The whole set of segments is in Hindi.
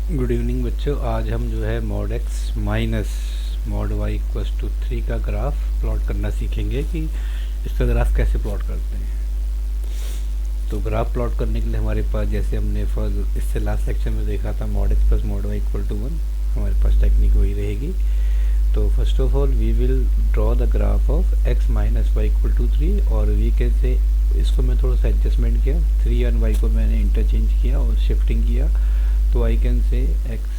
गुड इवनिंग बच्चों। आज हम जो है mod x minus mod y equals to 3 का ग्राफ प्लॉट करना सीखेंगे कि इसका ग्राफ कैसे प्लॉट करते हैं। तो ग्राफ प्लॉट करने के लिए हमारे पास, जैसे हमने फर्स्ट इससे लास्ट सेक्शन में देखा था, mod x plus mod y equal to 1, हमारे पास टेक्निक वही रहेगी। So first of all we will draw the graph of x minus y equal to 3, और वी कैन से इसको मैं थोड़ा सा एडजस्टमेंट किया, 3 और वाई को मैंने इंटरचेंज किया और शिफ्टिंग किया। तो I can say x,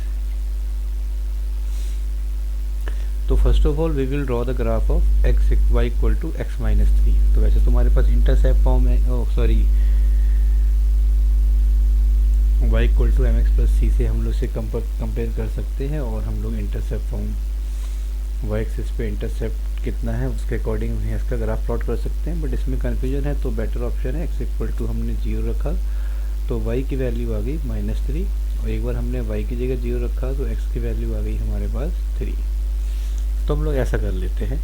so first of all we will draw the graph of x y equal to x minus 3। तो वैसे तो हमारे पास इंटरसेप्ट फॉर्म है, sorry y equal to m x plus c से हम लोग इसे कंपेयर कर सकते हैं, और हम लोग इंटरसेप्ट फॉर्म वाई एक्सिस पे इंटरसेप्ट कितना है उसके अकॉर्डिंग हम इसका ग्राफ प्लॉट कर सकते हैं। बट इसमें कन्फ्यूजन है, तो बेटर ऑप्शन है एक्स इक्वल टू हमने 0 रखा तो y की वैल्यू आ गई -3, और एक बार हमने y की जगह 0 रखा तो x की वैल्यू आ गई हमारे पास 3। तो हम लोग ऐसा कर लेते हैं,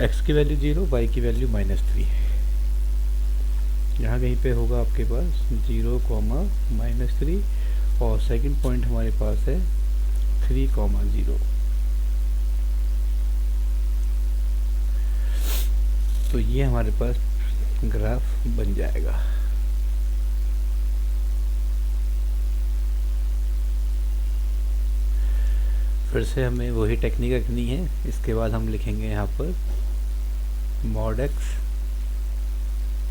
x की वैल्यू 0, y की वैल्यू -3। यहाँ कहीं पे होगा आपके पास 0, -3, और सेकंड पॉइंट हमारे पास है 3, 0। तो ये हमारे पास ग्राफ बन जाएगा। फिर से हमें वही टेक्निक रखनी है। इसके बाद हम लिखेंगे यहाँ पर mod x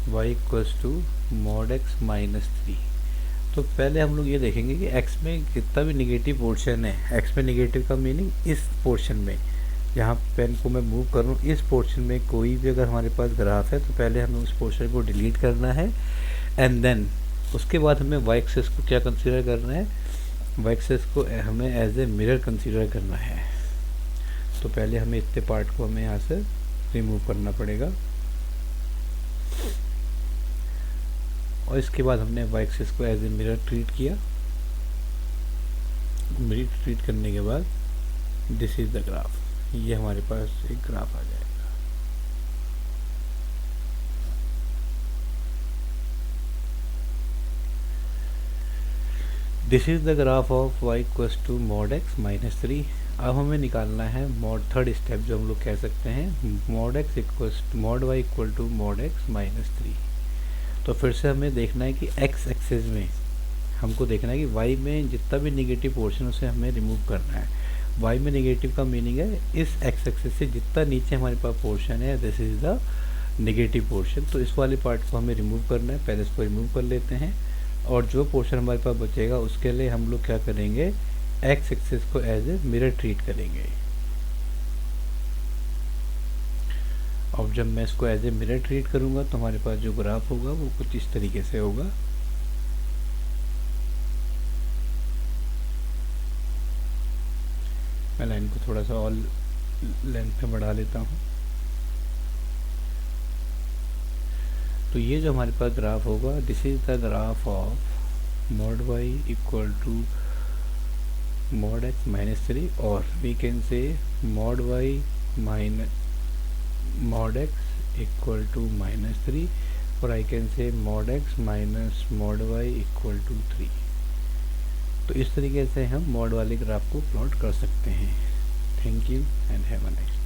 y equals to mod x minus 3। तो पहले हम लोग ये देखेंगे कि x में कितना भी निगेटिव पोर्शन है, x में निगेटिव का मीनिंग इस पोर्शन में, जहाँ पेन को मैं मूव कर रहा हूँ इस पोर्शन में कोई भी अगर हमारे पास ग्राफ है तो पहले हमें उस पोर्शन को डिलीट करना है, एंड देन उसके बाद हमें वाई एक्सिस को क्या कंसीडर करना है, वाई एक्सिस को हमें एज ए मिरर कंसीडर करना है। तो पहले हमें इतने पार्ट को हमें यहाँ से रिमूव करना पड़ेगा, और इसके बाद हमने वाई एक्सिस को एज ए मिरर ट्रीट किया। मिरर ट्रीट करने के बाद दिस इज द ग्राफ, ये हमारे पास एक ग्राफ आ जाएगा। This is the graph of y equals to mod x minus 3। अब हमें निकालना है मॉड थर्ड स्टेप, जो हम लोग कह सकते हैं mod x equals mod y equal to mod x minus 3। तो फिर से हमें देखना है कि x एक्सिस में हमको देखना है कि y में जितना भी निगेटिव पोर्शन उसे हमें रिमूव करना है। y में निगेटिव का मीनिंग है इस x एक्सिस से जितना नीचे हमारे पास पोर्शन है, this is the negative portion. तो इस वाले पार्ट को हमें रिमूव करना है, पहले इसको रिमूव कर लेते हैं, और जो पोर्शन हमारे पास बचेगा उसके लिए हम लोग क्या करेंगे, एक्स एक्सिस को एज ए मिरर ट्रीट करेंगे। अब जब मैं इसको एज ए मिरर ट्रीट करूंगा तो हमारे पास जो ग्राफ होगा वो कुछ इस तरीके से होगा। मैं लाइन को थोड़ा सा और लेंथ पे बढ़ा लेता हूँ। तो ये जो हमारे पास ग्राफ होगा, this is the graph of mod y equal to mod x minus 3, और we can say mod y minus mod x equal to -3, और I can say mod x minus mod y equal to 3। तो इस तरीके से हम मॉड वाले ग्राफ को प्लॉट कर सकते हैं। Thank you and have a nice day.